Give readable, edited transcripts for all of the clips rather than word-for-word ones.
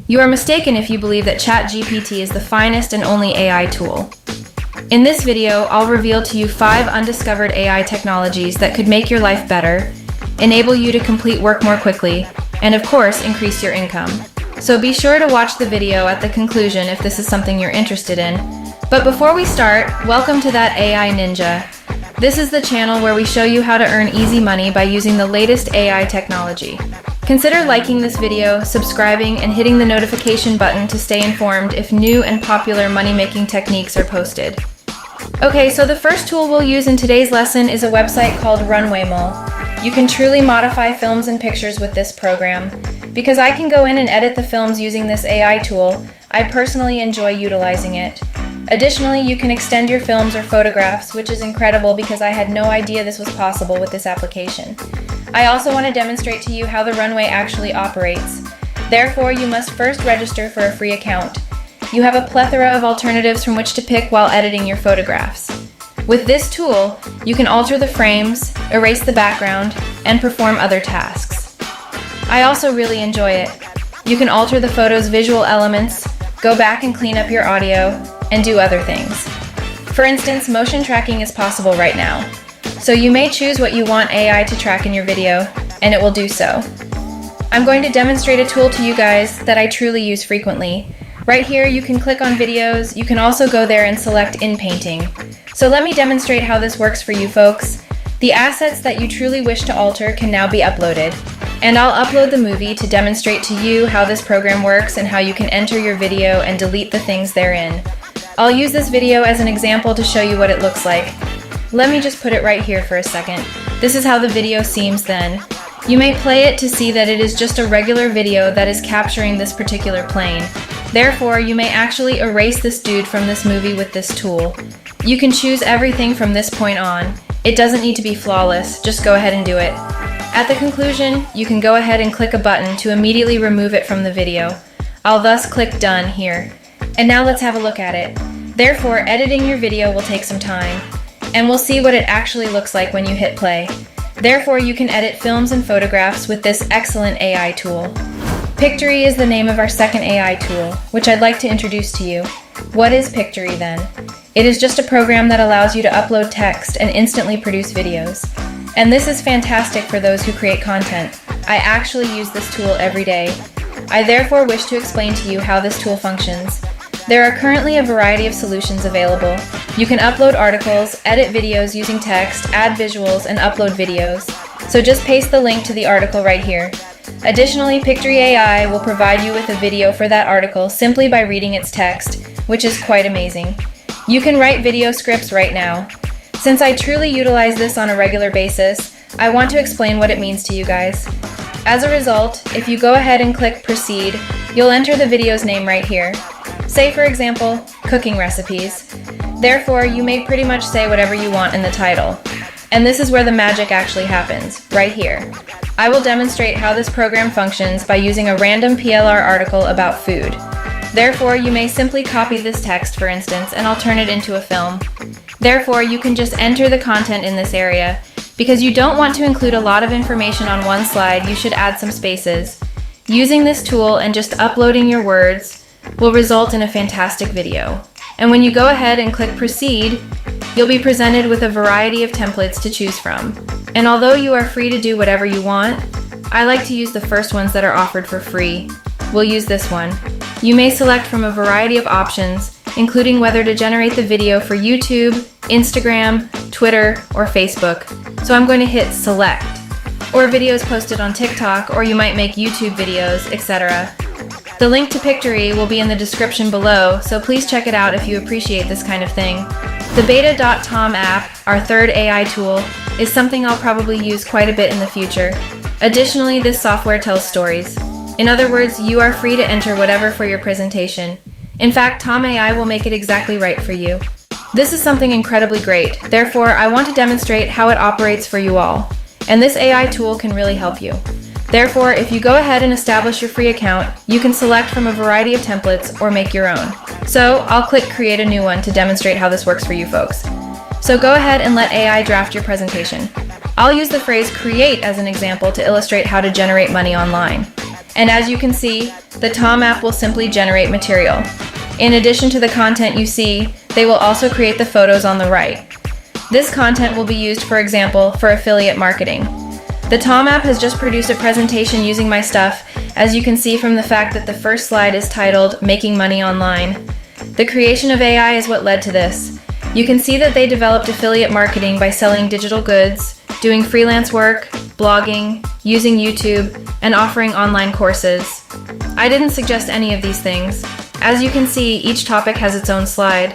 You are mistaken if you believe that ChatGPT is the finest and only AI tool. In this video, I'll reveal to you 5 undiscovered AI technologies that could make your life better, enable you to complete work more quickly, and of course, increase your income. So be sure to watch the video at the conclusion if this is something you're interested in. But before we start, welcome to That AI Ninja. This is the channel where we show you how to earn easy money by using the latest AI technology. Consider liking this video, subscribing, and hitting the notification button to stay informed if new and popular money-making techniques are posted. Okay, so the first tool we'll use in today's lesson is a website called Runway Mall. You can truly modify films and pictures with this program. Because I can go in and edit the films using this AI tool, I personally enjoy utilizing it. Additionally, you can extend your films or photographs, which is incredible because I had no idea this was possible with this application. I also want to demonstrate to you how the Runway actually operates. Therefore, you must first register for a free account. You have a plethora of alternatives from which to pick while editing your photographs. With this tool, you can alter the frames, erase the background, and perform other tasks. I also really enjoy it. You can alter the photo's visual elements, go back and clean up your audio, and do other things. For instance, motion tracking is possible right now. So you may choose what you want AI to track in your video, and it will do so. I'm going to demonstrate a tool to you guys that I truly use frequently. Right here, you can click on videos. You can also go there and select in painting. So let me demonstrate how this works for you folks. The assets that you truly wish to alter can now be uploaded. And I'll upload the movie to demonstrate to you how this program works and how you can enter your video and delete the things therein. I'll use this video as an example to show you what it looks like. Let me just put it right here for a second. This is how the video seems then. You may play it to see that it is just a regular video that is capturing this particular plane. Therefore, you may actually erase this dude from this movie with this tool. You can choose everything from this point on. It doesn't need to be flawless, just go ahead and do it. At the conclusion, you can go ahead and click a button to immediately remove it from the video. I'll thus click Done here. And now let's have a look at it. Therefore, editing your video will take some time, and we'll see what it actually looks like when you hit play. Therefore, you can edit films and photographs with this excellent AI tool. Pictory is the name of our second AI tool, which I'd like to introduce to you. What is Pictory then? It is just a program that allows you to upload text and instantly produce videos. And this is fantastic for those who create content. I actually use this tool every day. I therefore wish to explain to you how this tool functions. There are currently a variety of solutions available. You can upload articles, edit videos using text, add visuals, and upload videos. So just paste the link to the article right here. Additionally, Pictory AI will provide you with a video for that article simply by reading its text, which is quite amazing. You can write video scripts right now. Since I truly utilize this on a regular basis, I want to explain what it means to you guys. As a result, if you go ahead and click Proceed, you'll enter the video's name right here. Say, for example, cooking recipes. Therefore, you may pretty much say whatever you want in the title. And this is where the magic actually happens, right here. I will demonstrate how this program functions by using a random PLR article about food. Therefore, you may simply copy this text, for instance, and I'll turn it into a film. Therefore, you can just enter the content in this area. Because you don't want to include a lot of information on one slide, you should add some spaces. Using this tool and just uploading your words will result in a fantastic video. And when you go ahead and click Proceed, you'll be presented with a variety of templates to choose from. And although you are free to do whatever you want, I like to use the first ones that are offered for free. We'll use this one. You may select from a variety of options, including whether to generate the video for YouTube, Instagram, Twitter, or Facebook. So I'm going to hit Select. Or videos posted on TikTok, or you might make YouTube videos, etc. The link to Pictory will be in the description below, so please check it out if you appreciate this kind of thing. The beta.tom app, our third AI tool, is something I'll probably use quite a bit in the future. Additionally, this software tells stories. In other words, you are free to enter whatever for your presentation. In fact, Tom AI will make it exactly right for you. This is something incredibly great. Therefore, I want to demonstrate how it operates for you all. And this AI tool can really help you. Therefore, if you go ahead and establish your free account, you can select from a variety of templates or make your own. So I'll click Create a New One to demonstrate how this works for you folks. So go ahead and let AI draft your presentation. I'll use the phrase create as an example to illustrate how to generate money online. And as you can see, the Tom app will simply generate material. In addition to the content you see, they will also create the photos on the right. This content will be used, for example, for affiliate marketing. The Tom app has just produced a presentation using my stuff, as you can see from the fact that the first slide is titled Making Money Online. The creation of AI is what led to this. You can see that they developed affiliate marketing by selling digital goods, doing freelance work, blogging, using YouTube, and offering online courses. I didn't suggest any of these things. As you can see, each topic has its own slide.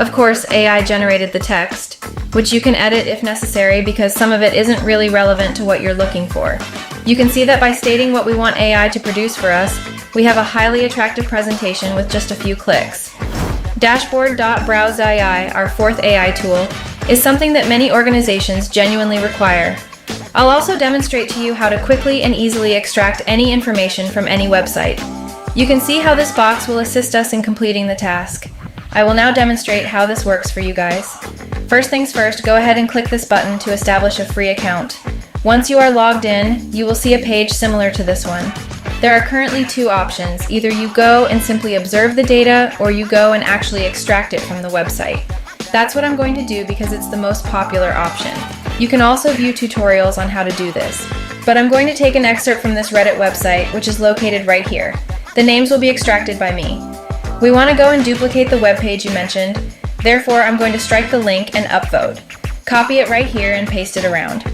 Of course, AI generated the text, which you can edit if necessary because some of it isn't really relevant to what you're looking for. You can see that by stating what we want AI to produce for us, we have a highly attractive presentation with just a few clicks. Dashboard.browse.ai, our fourth AI tool, is something that many organizations genuinely require. I'll also demonstrate to you how to quickly and easily extract any information from any website. You can see how this box will assist us in completing the task. I will now demonstrate how this works for you guys. First things first, go ahead and click this button to establish a free account. Once you are logged in, you will see a page similar to this one. There are currently two options. Either you go and simply observe the data, or you go and actually extract it from the website. That's what I'm going to do because it's the most popular option. You can also view tutorials on how to do this, but I'm going to take an excerpt from this Reddit website, which is located right here. The names will be extracted by me. We want to go and duplicate the web page you mentioned, therefore I'm going to strike the link and upvote. Copy it right here and paste it around.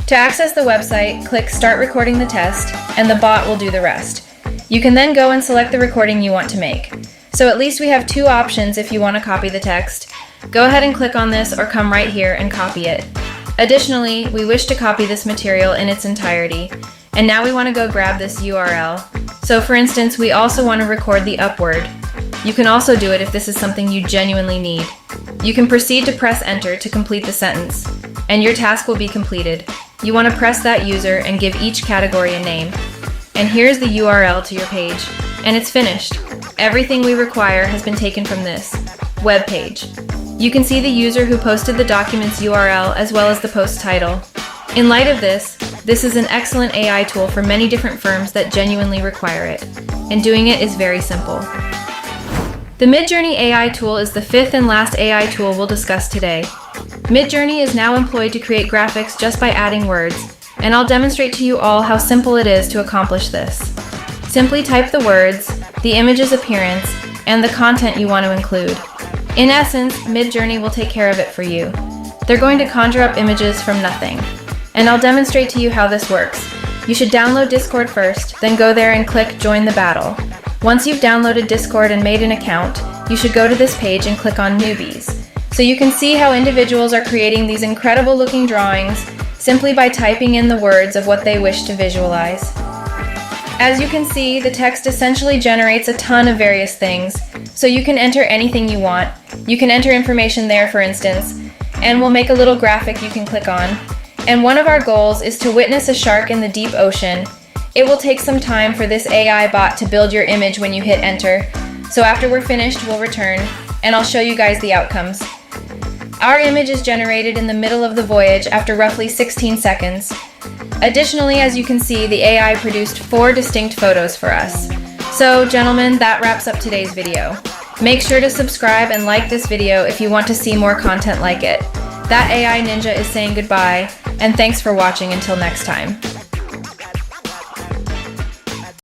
To access the website, click Start Recording the Test, and the bot will do the rest. You can then go and select the recording you want to make. So at least we have two options if you want to copy the text. Go ahead and click on this or come right here and copy it. Additionally, we wish to copy this material in its entirety, and now we want to go grab this URL. So for instance, we also want to record the upword. You can also do it if this is something you genuinely need. You can proceed to press enter to complete the sentence, and your task will be completed. You want to press that user and give each category a name. And here's the URL to your page, and it's finished. Everything we require has been taken from this web page. You can see the user who posted the document's URL as well as the post title. In light of this is an excellent AI tool for many different firms that genuinely require it, and doing it is very simple. The MidJourney AI tool is the fifth and last AI tool we'll discuss today. MidJourney is now employed to create graphics just by adding words, and I'll demonstrate to you all how simple it is to accomplish this. Simply type the words, the image's appearance, and the content you want to include. In essence, MidJourney will take care of it for you. They're going to conjure up images from nothing. And I'll demonstrate to you how this works. You should download Discord first, then go there and click Join the Battle. Once you've downloaded Discord and made an account, you should go to this page and click on Newbies. So you can see how individuals are creating these incredible looking drawings simply by typing in the words of what they wish to visualize. As you can see, the text essentially generates a ton of various things, so you can enter anything you want. You can enter information there, for instance, and we'll make a little graphic you can click on. And one of our goals is to witness a shark in the deep ocean. It will take some time for this AI bot to build your image when you hit enter. So after we're finished, we'll return, and I'll show you guys the outcomes. Our image is generated in the middle of the voyage after roughly 16 seconds. Additionally, as you can see, the AI produced 4 distinct photos for us. So, gentlemen, that wraps up today's video. Make sure to subscribe and like this video if you want to see more content like it. That AI ninja is saying goodbye, and thanks for watching until next time.